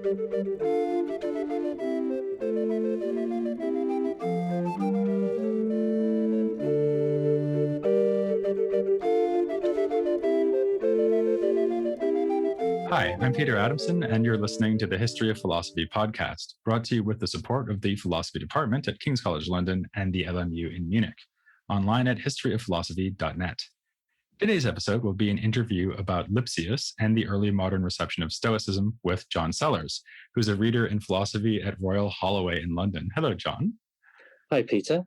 Hi, I'm Peter Adamson, and you're listening to the History of Philosophy podcast, brought to you with the support of the Philosophy Department at King's College London and the LMU in Munich, online at historyofphilosophy.net. Today's episode will be an interview about Lipsius and the early modern reception of Stoicism with John Sellars, who's a reader in philosophy at Royal Holloway in London. Hello, John. Hi, Peter.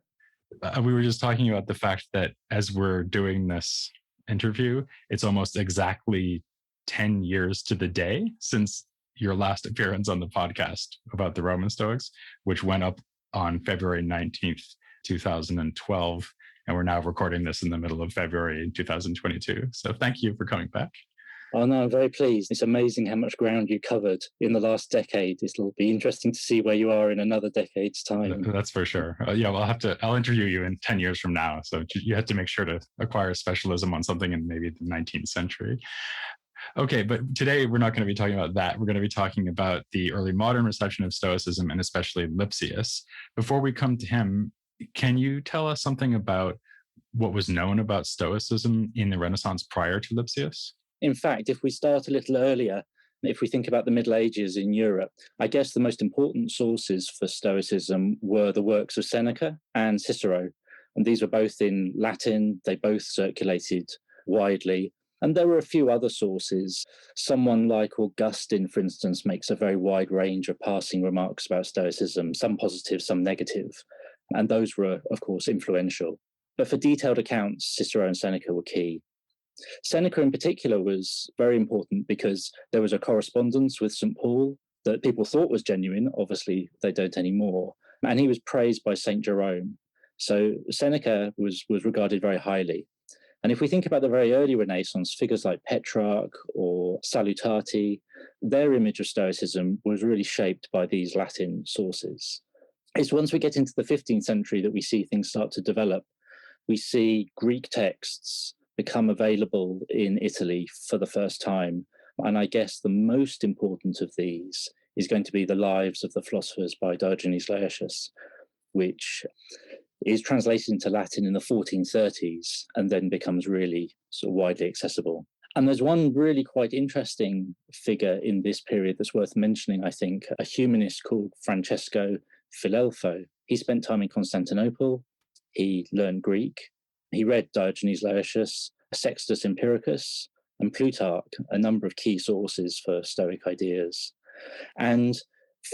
We were just talking about the fact that as we're doing this interview, it's almost exactly 10 years to the day since your last appearance on the podcast about the Roman Stoics, which went up on February 19th, 2012. And we're now recording this in the middle of February 2022. So thank you for coming back. Oh, no, I'm very pleased. It's amazing how much ground you covered in the last decade. It'll be interesting to see where you are in another decade's time. That's for sure. I'll interview you in 10 years from now. So you have to make sure to acquire specialism on something in maybe the 19th century. Okay, but today we're not going to be talking about that. We're going to be talking about the early modern reception of Stoicism and especially Lipsius. Before we come to him, can you tell us something about what was known about Stoicism in the Renaissance prior to Lipsius? In fact, if we start a little earlier, if we think about the Middle Ages in Europe, I guess the most important sources for Stoicism were the works of Seneca and Cicero. And these were both in Latin. They both circulated widely. And there were a few other sources. Someone like Augustine, for instance, makes a very wide range of passing remarks about Stoicism, some positive, some negative. And those were, of course, influential. But for detailed accounts, Cicero and Seneca were key. Seneca in particular was very important because there was a correspondence with St. Paul that people thought was genuine. Obviously, they don't anymore. And he was praised by St. Jerome. So Seneca was regarded very highly. And if we think about the very early Renaissance, figures like Petrarch or Salutati, their image of Stoicism was really shaped by these Latin sources. It's once we get into the 15th century that we see things start to develop. We see Greek texts become available in Italy for the first time. And I guess the most important of these is going to be the Lives of the Philosophers by Diogenes Laertius, which is translated into Latin in the 1430s and then becomes really sort of widely accessible. And there's one really quite interesting figure in this period that's worth mentioning, I think, a humanist called Francesco Filelfo. He spent time in Constantinople. He learned Greek. He read Diogenes Laertius, Sextus Empiricus, and Plutarch, a number of key sources for Stoic ideas. And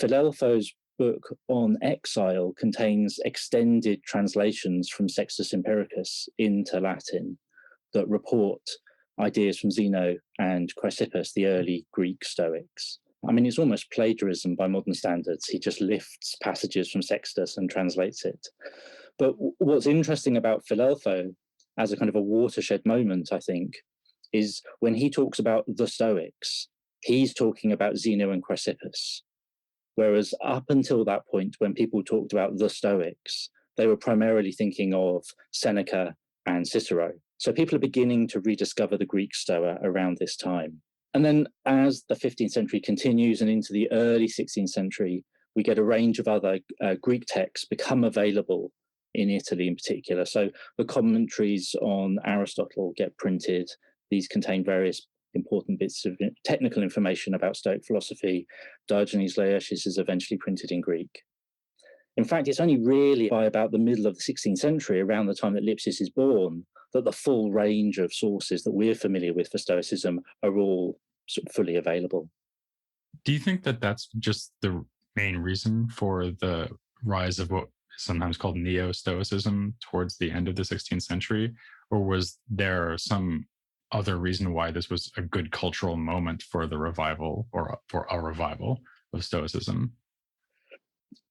Filelfo's book on exile contains extended translations from Sextus Empiricus into Latin that report ideas from Zeno and Chrysippus, the early Greek Stoics. I mean, it's almost plagiarism by modern standards. He just lifts passages from Sextus and translates it. But what's interesting about Filelfo as a kind of a watershed moment, I think, is when he talks about the Stoics, he's talking about Zeno and Chrysippus. Whereas up until that point, when people talked about the Stoics, they were primarily thinking of Seneca and Cicero. So people are beginning to rediscover the Greek Stoa around this time. And then as the 15th century continues and into the early 16th century, we get a range of other Greek texts become available in Italy in particular. So the commentaries on Aristotle get printed. These contain various important bits of technical information about Stoic philosophy. Diogenes Laertius is eventually printed in Greek. In fact, it's only really by about the middle of the 16th century, around the time that Lipsius is born, that the full range of sources that we're familiar with for Stoicism are all sort of fully available. Do you think that that's just the main reason for the rise of what is sometimes called Neo-Stoicism towards the end of the 16th century? Or was there some other reason why this was a good cultural moment for the revival or for a revival of Stoicism?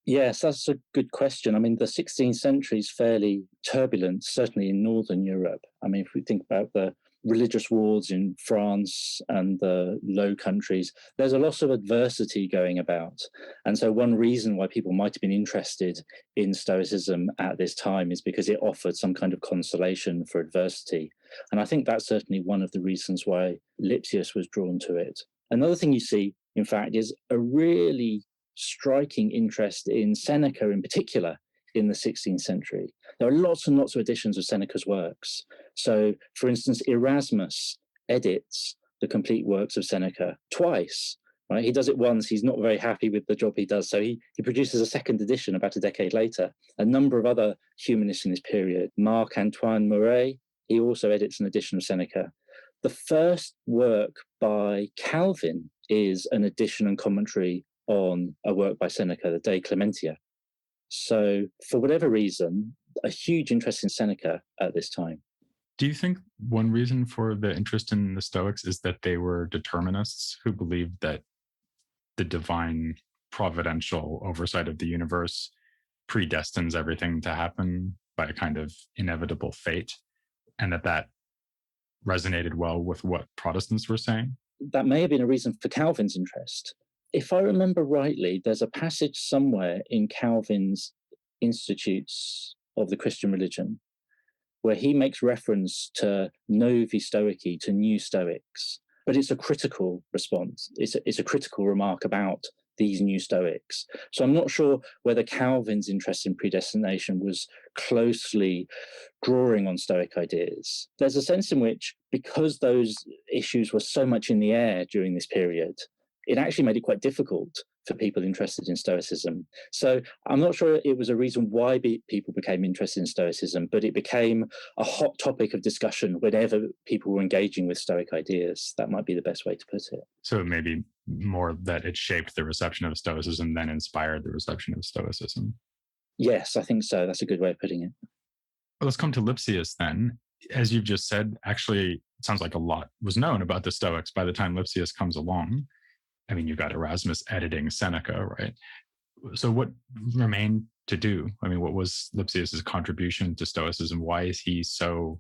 Yes, that's a good question. I mean, the 16th century is fairly turbulent, certainly in Northern Europe. I mean, if we think about the religious wars in France and the Low Countries, there's a lot of adversity going about. And so one reason why people might have been interested in Stoicism at this time is because it offered some kind of consolation for adversity. And I think that's certainly one of the reasons why Lipsius was drawn to it. Another thing you see in fact, is a really striking interest in Seneca in particular in the 16th century. There are lots and lots of editions of Seneca's works. So, for instance, Erasmus edits the complete works of Seneca twice. Right? He does it once, he's not very happy with the job he does, so he produces a second edition about a decade later. A number of other humanists in this period, Marc-Antoine Mouret, he also edits an edition of Seneca. The first work by Calvin is an edition and commentary on a work by Seneca, the De Clementia. So, for whatever reason, a huge interest in Seneca at this time. Do you think one reason for the interest in the Stoics is that they were determinists who believed that the divine providential oversight of the universe predestines everything to happen by a kind of inevitable fate, and that resonated well with what Protestants were saying? That may have been a reason for Calvin's interest. If I remember rightly, there's a passage somewhere in Calvin's Institutes of the Christian Religion where he makes reference to Novi Stoici, to New Stoics, but it's a critical response. It's a critical remark about these New Stoics. So I'm not sure whether Calvin's interest in predestination was closely drawing on Stoic ideas. There's a sense in which, because those issues were so much in the air during this period, it actually made it quite difficult for people interested in Stoicism. So I'm not sure it was a reason why people became interested in Stoicism, but it became a hot topic of discussion whenever people were engaging with Stoic ideas. That might be the best way to put it. So maybe more that it shaped the reception of Stoicism than inspired the reception of Stoicism. Yes, I think so. That's a good way of putting it. Well, let's come to Lipsius then. As you've just said, actually, it sounds like a lot was known about the Stoics by the time Lipsius comes along. I mean, you've got Erasmus editing Seneca, right? So what remained to do? I mean, what was Lipsius's contribution to Stoicism? Why is he so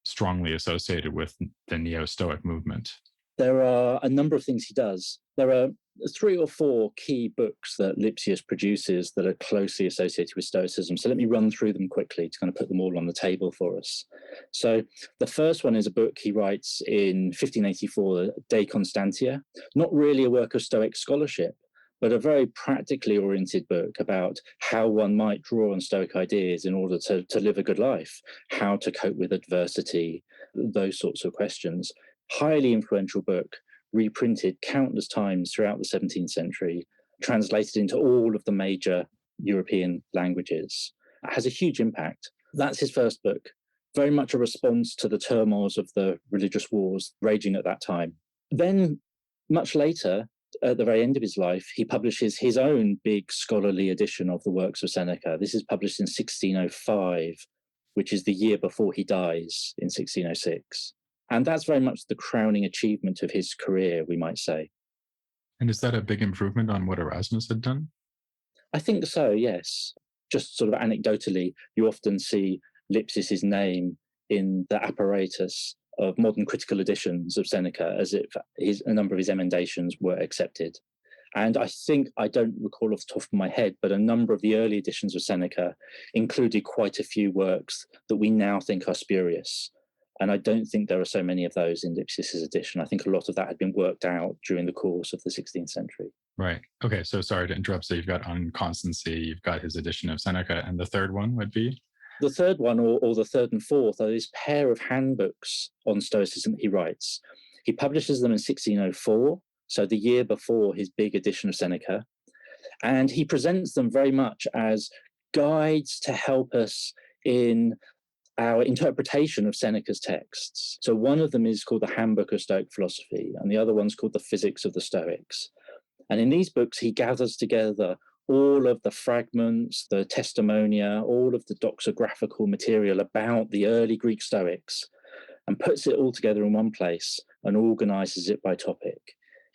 strongly associated with the Neo-Stoic movement? There are a number of things he does. There are 3 or 4 key books that Lipsius produces that are closely associated with Stoicism. So let me run through them quickly to kind of put them all on the table for us. So the first one is a book he writes in 1584, De Constantia, not really a work of Stoic scholarship, but a very practically oriented book about how one might draw on Stoic ideas in order to live a good life, how to cope with adversity, those sorts of questions. Highly influential book, reprinted countless times throughout the 17th century, translated into all of the major European languages. It has a huge impact. That's his first book, very much a response to the turmoils of the religious wars raging at that time. Then, much later, at the very end of his life, he publishes his own big scholarly edition of the works of Seneca. This is published in 1605, which is the year before he dies in 1606. And that's very much the crowning achievement of his career, we might say. And is that a big improvement on what Erasmus had done? I think so, yes. Just sort of anecdotally, you often see Lipsius's name in the apparatus of modern critical editions of Seneca, as if a number of his emendations were accepted. And I think, I don't recall off the top of my head, but a number of the early editions of Seneca included quite a few works that we now think are spurious. And I don't think there are so many of those in Lipsius's edition. I think a lot of that had been worked out during the course of the 16th century. Right. Okay. So sorry to interrupt. So you've got On Constancy, you've got his edition of Seneca, and the third one would be? The third one, or the third and fourth, are this pair of handbooks on Stoicism that he writes. He publishes them in 1604, so the year before his big edition of Seneca. And he presents them very much as guides to help us in our interpretation of Seneca's texts. So one of them is called the Handbook of Stoic Philosophy, and the other one's called the Physics of the Stoics. And in these books, he gathers together all of the fragments, the testimonia, all of the doxographical material about the early Greek Stoics, and puts it all together in one place and organizes it by topic.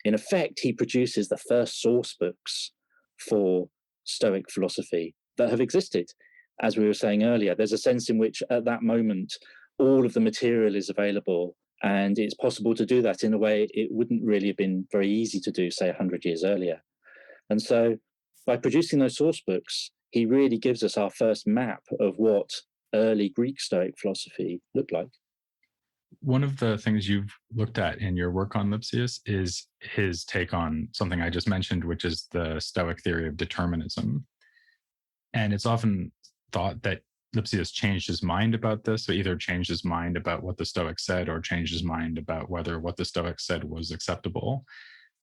In effect, he produces the first source books for Stoic philosophy that have existed. As we were saying earlier, there's a sense in which at that moment, all of the material is available, and it's possible to do that in a way it wouldn't really have been very easy to do, say, 100 years earlier. And so by producing those source books, he really gives us our first map of what early Greek Stoic philosophy looked like. One of the things you've looked at in your work on Lipsius is his take on something I just mentioned, which is the Stoic theory of determinism. And it's often thought that Lipsius changed his mind about this, so either changed his mind about what the Stoics said or changed his mind about whether what the Stoics said was acceptable.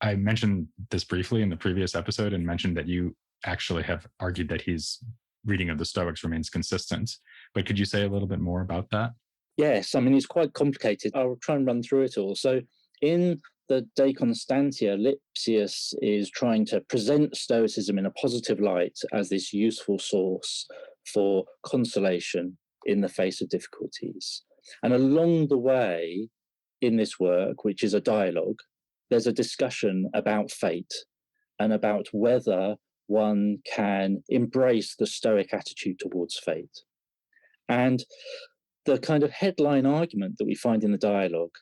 I mentioned this briefly in the previous episode and mentioned that you actually have argued that his reading of the Stoics remains consistent. But could you say a little bit more about that? Yes, I mean, it's quite complicated. I'll try and run through it all. So, in the De Constantia, Lipsius is trying to present Stoicism in a positive light as this useful source for consolation in the face of difficulties. And along the way in this work, which is a dialogue, there's a discussion about fate and about whether one can embrace the Stoic attitude towards fate. And the kind of headline argument that we find in the dialogue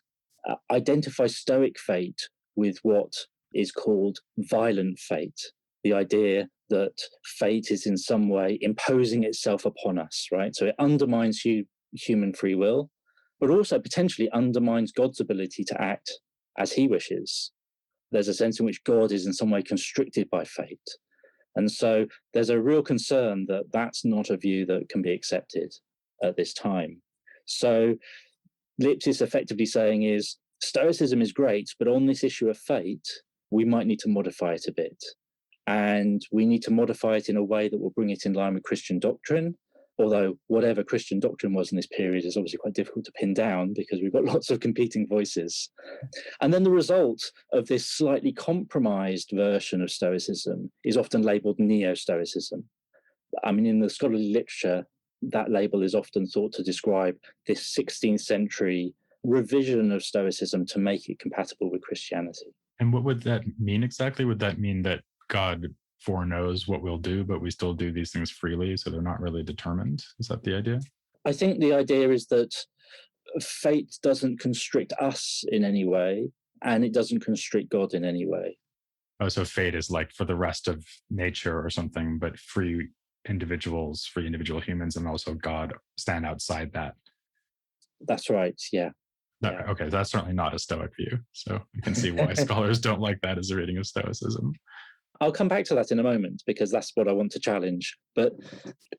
identifies Stoic fate with what is called violent fate, the idea that fate is in some way imposing itself upon us, right? So it undermines human free will, but also potentially undermines God's ability to act as he wishes. There's a sense in which God is in some way constricted by fate. And so there's a real concern that that's not a view that can be accepted at this time. So Lipsius effectively saying is Stoicism is great, but on this issue of fate, we might need to modify it a bit. And we need to modify it in a way that will bring it in line with Christian doctrine. Although whatever Christian doctrine was in this period is obviously quite difficult to pin down because we've got lots of competing voices. And then the result of this slightly compromised version of Stoicism is often labeled Neo-Stoicism. I mean, in the scholarly literature, that label is often thought to describe this 16th century revision of Stoicism to make it compatible with Christianity. And what would that mean exactly? Would that mean that God foreknows what we'll do, but we still do these things freely, so they're not really determined? Is that the idea? I think the idea is that fate doesn't constrict us in any way, and it doesn't constrict God in any way. Oh, so fate is like for the rest of nature or something, but free individual humans, and also God stand outside that. That's right, yeah. Okay, that's certainly not a Stoic view. So you can see why scholars don't like that as a reading of Stoicism. I'll come back to that in a moment because that's what I want to challenge. But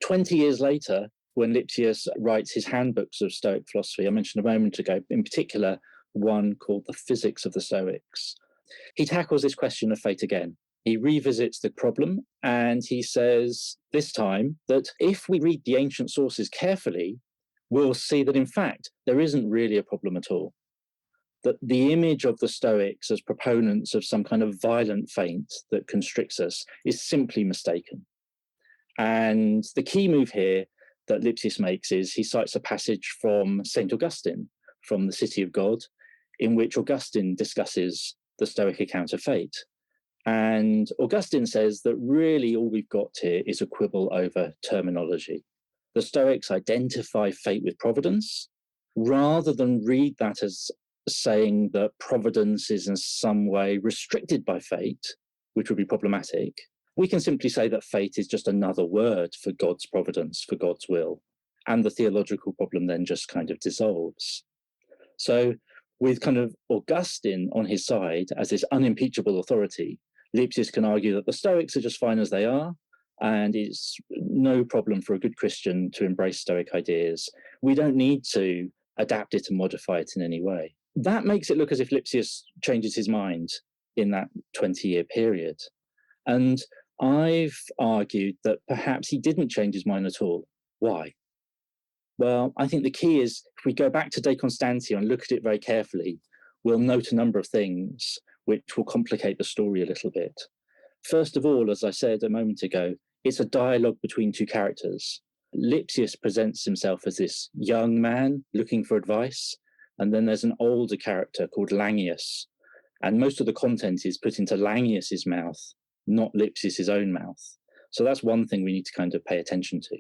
20 years later, when Lipsius writes his handbooks of Stoic philosophy, I mentioned a moment ago, in particular, one called The Physics of the Stoics, he tackles this question of fate again. He revisits the problem and he says this time that if we read the ancient sources carefully, we'll see that in fact, there isn't really a problem at all. That the image of the Stoics as proponents of some kind of violent fate that constricts us is simply mistaken. And the key move here that Lipsius makes is he cites a passage from St. Augustine, from the City of God, in which Augustine discusses the Stoic account of fate. And Augustine says that really all we've got here is a quibble over terminology. The Stoics identify fate with providence, rather than read that as saying that providence is in some way restricted by fate, which would be problematic. We can simply say that fate is just another word for God's providence, for God's will. And the theological problem then just kind of dissolves. So with kind of Augustine on his side as this unimpeachable authority, Lipsius can argue that the Stoics are just fine as they are, and it's no problem for a good Christian to embrace Stoic ideas. We don't need to adapt it and modify it in any way. That makes it look as if Lipsius changes his mind in that 20-year period. And I've argued that perhaps he didn't change his mind at all. Why? Well, I think the key is if we go back to De Constantia and look at it very carefully, we'll note a number of things which will complicate the story a little bit. First of all, as I said a moment ago, it's a dialogue between two characters. Lipsius presents himself as this young man looking for advice, and then there's an older character called Langius, and most of the content is put into Langius's mouth, not Lipsius's own mouth. So that's one thing we need to kind of pay attention to.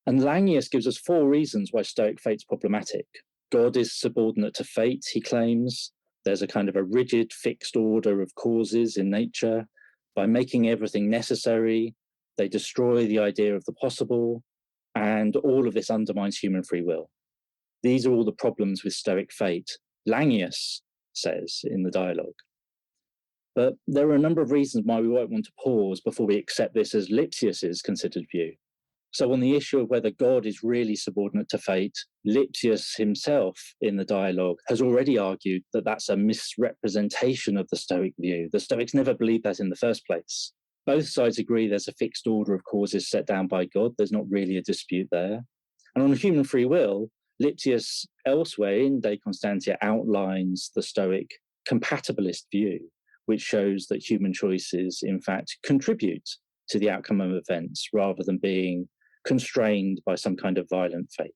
And Langius gives us 4 reasons why Stoic fate's problematic. God is subordinate to fate, he claims. There's a kind of a rigid, fixed order of causes in nature. By making everything necessary, they destroy the idea of the possible, and all of this undermines human free will. These are all the problems with Stoic fate, Langius says in the dialogue. But there are a number of reasons why we might want to pause before we accept this as Lipsius's considered view. So on the issue of whether God is really subordinate to fate, Lipsius himself in the dialogue has already argued that that's a misrepresentation of the Stoic view. The Stoics never believed that in the first place. Both sides agree there's a fixed order of causes set down by God. There's not really a dispute there. And on human free will, Lipsius elsewhere in De Constantia outlines the Stoic compatibilist view, which shows that human choices, in fact, contribute to the outcome of events rather than being constrained by some kind of violent fate.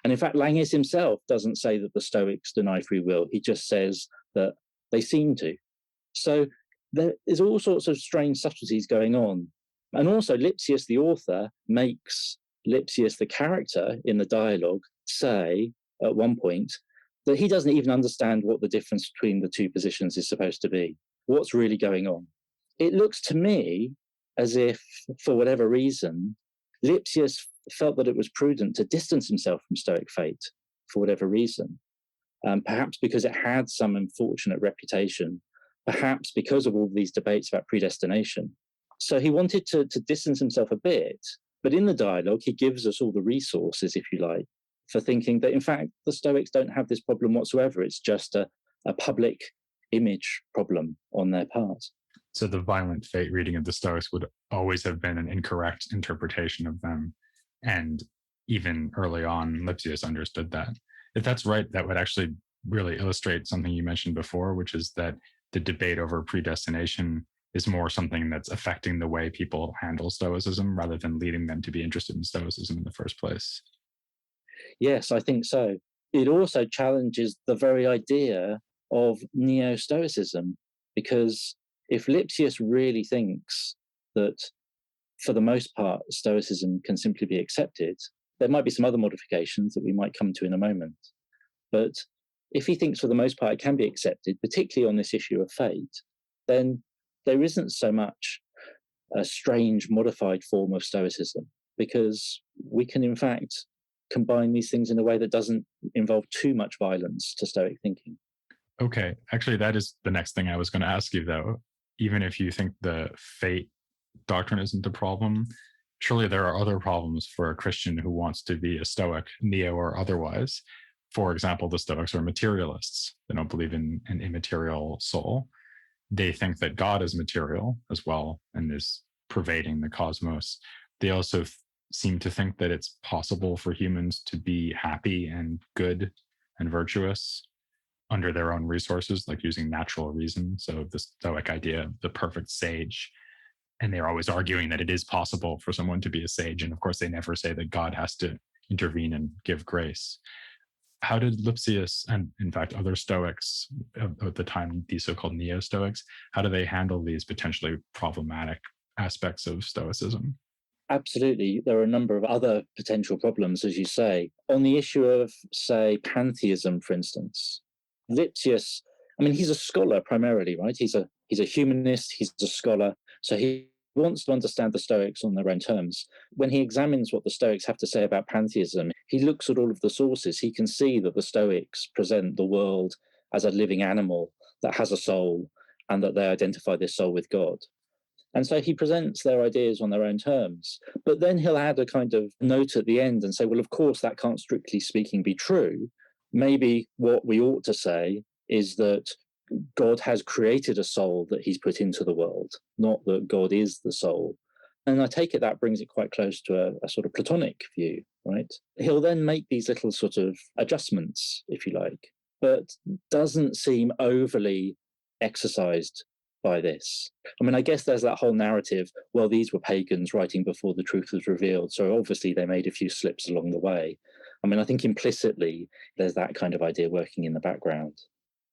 And in fact, Langius himself doesn't say that the Stoics deny free will. He just says that they seem to. So there is all sorts of strange subtleties going on. And also Lipsius, the author, makes Lipsius, the character in the dialogue, say at one point that he doesn't even understand what the difference between the two positions is supposed to be. What's really going on? It looks to me as if, for whatever reason, Lipsius felt that it was prudent to distance himself from Stoic fate for whatever reason, perhaps because it had some unfortunate reputation, perhaps because of all these debates about predestination. So he wanted to distance himself a bit, but in the dialogue, he gives us all the resources, if you like, for thinking that, in fact, the Stoics don't have this problem whatsoever. It's just a public image problem on their part. So the violent fate reading of the Stoics would always have been an incorrect interpretation of them. And even early on, Lipsius understood that. If that's right, that would actually really illustrate something you mentioned before, which is that the debate over predestination is more something that's affecting the way people handle Stoicism rather than leading them to be interested in Stoicism in the first place. Yes, I think so. It also challenges the very idea of Neo-Stoicism, because if Lipsius really thinks that, for the most part, Stoicism can simply be accepted, there might be some other modifications that we might come to in a moment. But if he thinks, for the most part, it can be accepted, particularly on this issue of fate, then there isn't so much a strange, modified form of Stoicism, because we can, in fact, combine these things in a way that doesn't involve too much violence to Stoic thinking. Okay, actually, that is the next thing I was going to ask you, though. Even if you think the fate doctrine isn't a problem, surely there are other problems for a Christian who wants to be a Stoic, Neo or otherwise. For example, the Stoics are materialists. They don't believe in an immaterial soul. They think that God is material as well and is pervading the cosmos. They also seem to think that it's possible for humans to be happy and good and virtuous under their own resources, like using natural reason. So the Stoic idea of the perfect sage. And they're always arguing that it is possible for someone to be a sage. And of course, they never say that God has to intervene and give grace. How did Lipsius, and in fact, other Stoics at the time, these so-called Neo-Stoics, how do they handle these potentially problematic aspects of Stoicism? Absolutely. There are a number of other potential problems, as you say. On the issue of, say, pantheism, for instance, Lipsius, I mean, he's a scholar primarily, right? He's a humanist, he's a scholar. So he wants to understand the Stoics on their own terms. When he examines what the Stoics have to say about pantheism, he looks at all of the sources. He can see that the Stoics present the world as a living animal that has a soul, and that they identify this soul with God. And so he presents their ideas on their own terms. But then he'll add a kind of note at the end and say, well, of course, that can't strictly speaking be true. Maybe what we ought to say is that God has created a soul that he's put into the world, not that God is the soul. And I take it that brings it quite close to a sort of Platonic view, right? He'll then make these little sort of adjustments, if you like, but doesn't seem overly exercised by this. I mean, I guess there's that whole narrative, well, these were pagans writing before the truth was revealed, so obviously they made a few slips along the way. I mean, I think implicitly there's that kind of idea working in the background.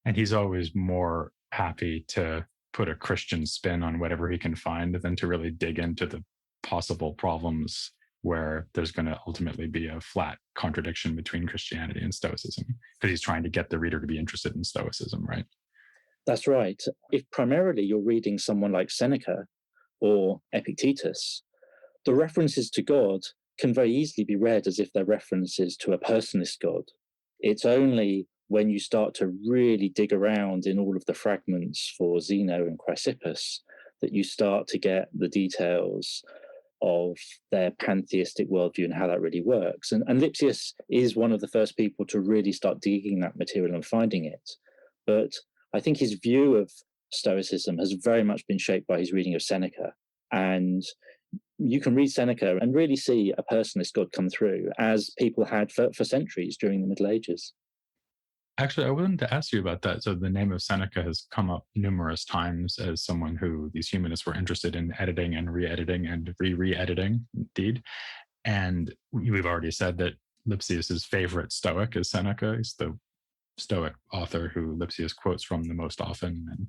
And he's always more happy to put a Christian spin on whatever he can find than to really dig into the possible problems where there's going to ultimately be a flat contradiction between Christianity and Stoicism, because he's trying to get the reader to be interested in Stoicism, right? That's right. If primarily you're reading someone like Seneca or Epictetus, the references to God can very easily be read as if they're references to a personalist God. It's only when you start to really dig around in all of the fragments for Zeno and Chrysippus that you start to get the details of their pantheistic worldview and how that really works. And Lipsius is one of the first people to really start digging that material and finding it. But I think his view of Stoicism has very much been shaped by his reading of Seneca. And you can read Seneca and really see a personalist God come through, as people had for centuries during the Middle Ages. Actually, I wanted to ask you about that. So the name of Seneca has come up numerous times as someone who these humanists were interested in editing and re-editing and re-editing, indeed. And we've already said that Lipsius's favorite Stoic is Seneca. He's the Stoic author who Lipsius quotes from the most often and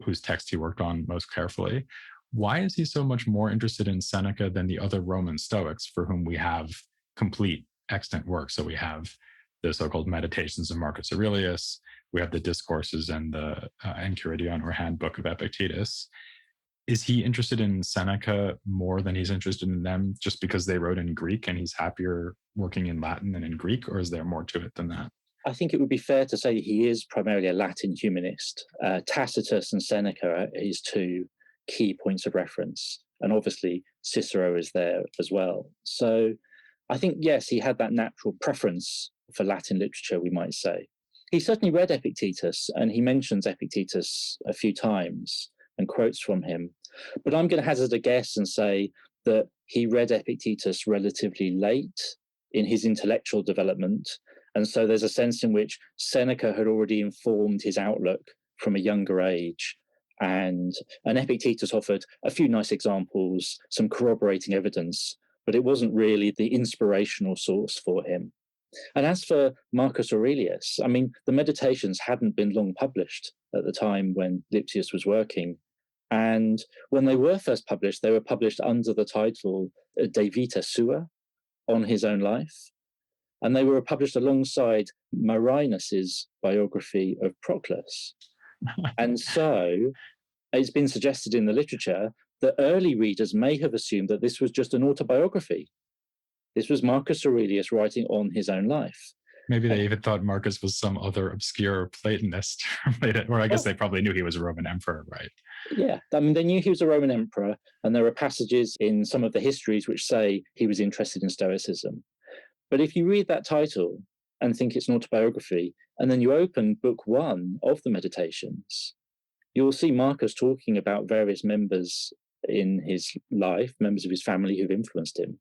whose text he worked on most carefully. Why is he so much more interested in Seneca than the other Roman Stoics for whom we have complete extant work? So we have the so-called Meditations of Marcus Aurelius, we have the Discourses and the Enchiridion or Handbook of Epictetus. Is he interested in Seneca more than he's interested in them just because they wrote in Greek and he's happier working in Latin than in Greek, or is there more to it than that? I think it would be fair to say he is primarily a Latin humanist. Tacitus and Seneca are his two key points of reference, and obviously Cicero is there as well. So I think, yes, he had that natural preference for Latin literature, we might say. He certainly read Epictetus, and he mentions Epictetus a few times and quotes from him. But I'm going to hazard a guess and say that he read Epictetus relatively late in his intellectual development. And so there's a sense in which Seneca had already informed his outlook from a younger age. And Epictetus offered a few nice examples, some corroborating evidence, but it wasn't really the inspirational source for him. And as for Marcus Aurelius, I mean, the Meditations hadn't been long published at the time when Lipsius was working. And when they were first published, they were published under the title De Vita Sua, on his own life. And they were published alongside Marinus's biography of Proclus. And so it's been suggested in the literature that early readers may have assumed that this was just an autobiography. This was Marcus Aurelius writing on his own life. Maybe they even thought Marcus was some other obscure Platonist, or I guess they probably knew he was a Roman emperor, right? Yeah, I mean, they knew he was a Roman emperor, and there are passages in some of the histories which say he was interested in Stoicism. But if you read that title and think it's an autobiography, and then you open book 1 of the Meditations, you'll see Marcus talking about various members in his life, members of his family who've influenced him.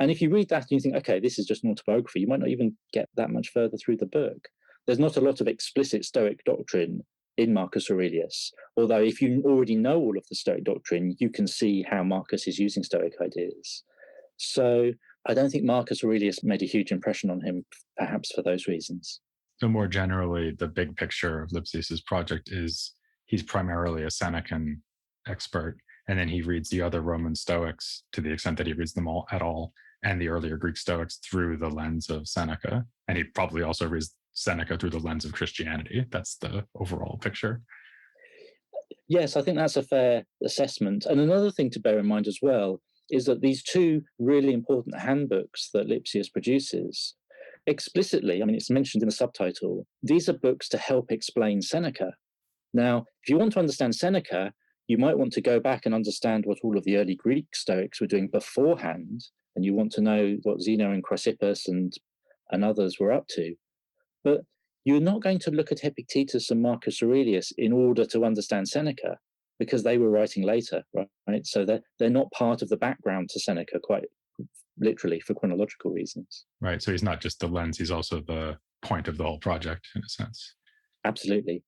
And if you read that and you think, okay, this is just an autobiography, you might not even get that much further through the book. There's not a lot of explicit Stoic doctrine in Marcus Aurelius, although if you already know all of the Stoic doctrine, you can see how Marcus is using Stoic ideas. So I don't think Marcus Aurelius made a huge impression on him, perhaps for those reasons. So more generally, the big picture of Lipsius's project is he's primarily a Senecan expert, and then he reads the other Roman Stoics to the extent that he reads them all at all, and the earlier Greek Stoics through the lens of Seneca. And he probably also reads Seneca through the lens of Christianity. That's the overall picture. Yes, I think that's a fair assessment. And another thing to bear in mind as well is that these two really important handbooks that Lipsius produces, explicitly, I mean, it's mentioned in the subtitle, these are books to help explain Seneca. Now, if you want to understand Seneca, you might want to go back and understand what all of the early Greek Stoics were doing beforehand, and you want to know what Zeno and Chrysippus and others were up to. But you're not going to look at Epictetus and Marcus Aurelius in order to understand Seneca, because they were writing later, right? So they're not part of the background to Seneca, quite literally, for chronological reasons. Right. So he's not just the lens, he's also the point of the whole project, in a sense. Absolutely.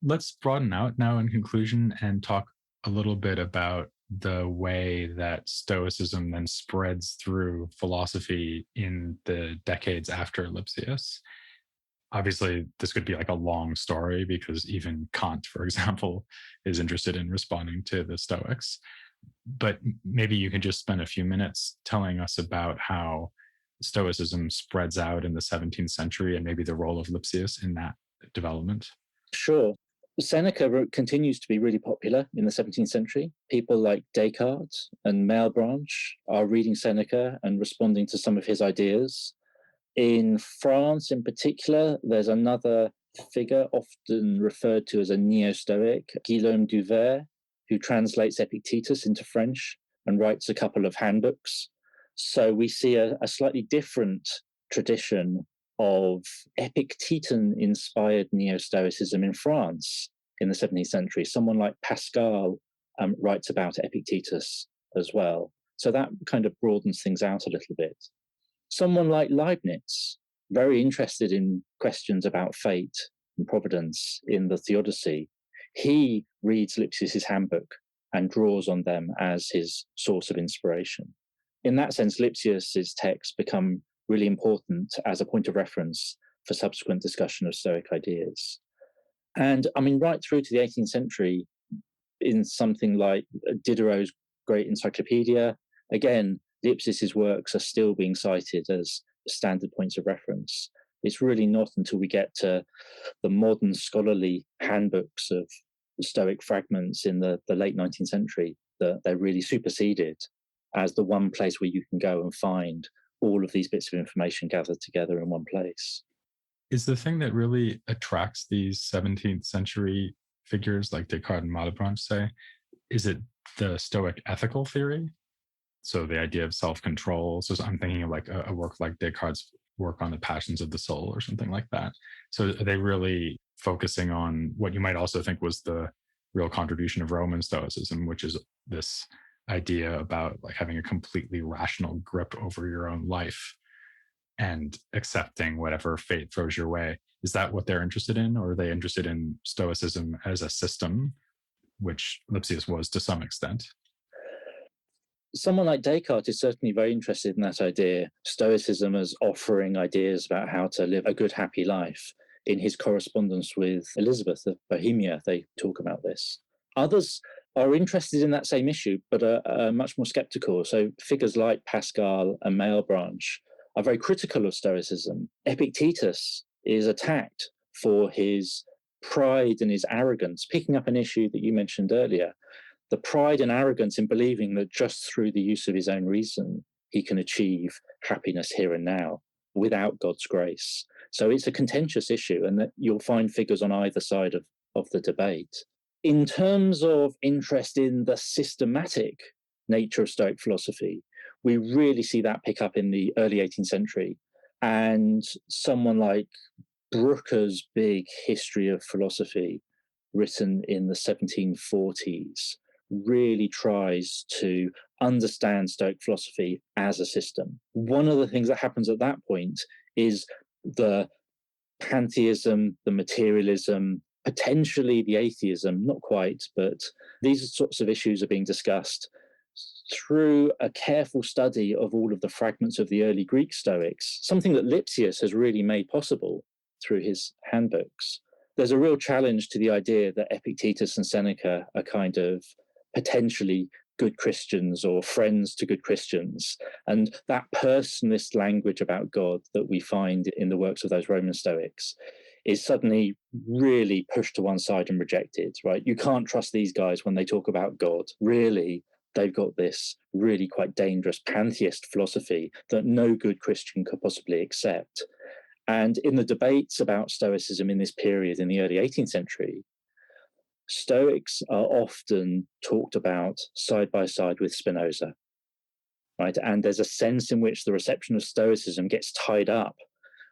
Let's broaden out now in conclusion and talk a little bit about the way that Stoicism then spreads through philosophy in the decades after Lipsius. Obviously, this could be like a long story because even Kant, for example, is interested in responding to the Stoics. But maybe you can just spend a few minutes telling us about how Stoicism spreads out in the 17th century and maybe the role of Lipsius in that development. Sure. Seneca continues to be really popular in the 17th century. People like Descartes and Malebranche are reading Seneca and responding to some of his ideas. In France, in particular, there's another figure often referred to as a Neo-Stoic, Guillaume Duvert, who translates Epictetus into French and writes a couple of handbooks. So we see a slightly different tradition of Epictetan-inspired Neo-Stoicism in France in the 17th century. Someone like Pascal writes about Epictetus as well. So that kind of broadens things out a little bit. Someone like Leibniz, very interested in questions about fate and providence in the Theodicy, he reads Lipsius's handbook and draws on them as his source of inspiration. In that sense, Lipsius's texts become really important as a point of reference for subsequent discussion of Stoic ideas. And I mean, right through to the 18th century, in something like Diderot's great encyclopedia, again, Lipsius's works are still being cited as standard points of reference. It's really not until we get to the modern scholarly handbooks of Stoic fragments in the late 19th century that they're really superseded as the one place where you can go and find all of these bits of information gathered together in one place. Is the thing that really attracts these 17th century figures like Descartes and Malebranche, say, is it the Stoic ethical theory? So the idea of self-control. So I'm thinking of like a work like Descartes' work on the passions of the soul or something like that. So are they really focusing on what you might also think was the real contribution of Roman Stoicism, which is this idea about like having a completely rational grip over your own life and accepting whatever fate throws your way? Is that what they're interested in? Or are they interested in Stoicism as a system, which Lipsius was to some extent? Someone like Descartes is certainly very interested in that idea, Stoicism as offering ideas about how to live a good, happy life. In his correspondence with Elizabeth of Bohemia, they talk about this. Others are interested in that same issue, but are much more skeptical. So figures like Pascal and Malebranche are very critical of Stoicism. Epictetus is attacked for his pride and his arrogance, picking up an issue that you mentioned earlier. The pride and arrogance in believing that just through the use of his own reason, he can achieve happiness here and now without God's grace. So it's a contentious issue, and that you'll find figures on either side of the debate. In terms of interest in the systematic nature of Stoic philosophy, we really see that pick up in the early 18th century. And someone like Brooker's big history of philosophy, written in the 1740s, really tries to understand Stoic philosophy as a system. One of the things that happens at that point is the pantheism, the materialism, potentially the atheism, not quite, but these sorts of issues are being discussed through a careful study of all of the fragments of the early Greek Stoics, something that Lipsius has really made possible through his handbooks. There's a real challenge to the idea that Epictetus and Seneca are kind of potentially good Christians or friends to good Christians. And that personalist language about God that we find in the works of those Roman Stoics is suddenly really pushed to one side and rejected, right? You can't trust these guys when they talk about God. Really, they've got this really quite dangerous pantheist philosophy that no good Christian could possibly accept. And in the debates about Stoicism in this period in the early 18th century, Stoics are often talked about side by side with Spinoza, right? And there's a sense in which the reception of Stoicism gets tied up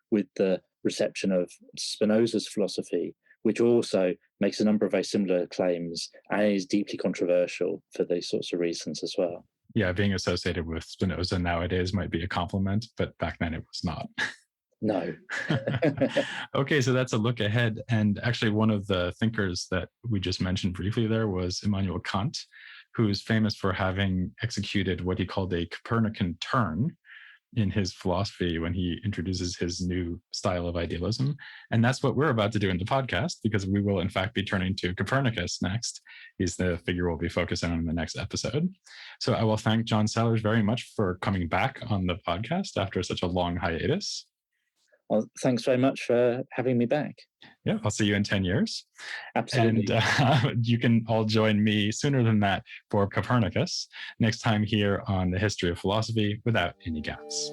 with the reception of Spinoza's philosophy, which also makes a number of very similar claims and is deeply controversial for these sorts of reasons as well. Yeah, being associated with Spinoza nowadays might be a compliment, but back then it was not. No. Okay, so that's a look ahead. And actually, one of the thinkers that we just mentioned briefly there was Immanuel Kant, who's famous for having executed what he called a Copernican turn in his philosophy when he introduces his new style of idealism. And that's what we're about to do in the podcast, because we will, in fact, be turning to Copernicus next. He's the figure we'll be focusing on in the next episode. So I will thank John Sellars very much for coming back on the podcast after such a long hiatus. Well, thanks very much for having me back. Yeah, I'll see you in 10 years. Absolutely. And you can all join me sooner than that for Copernicus next time here on the History of Philosophy Without Any Gaps.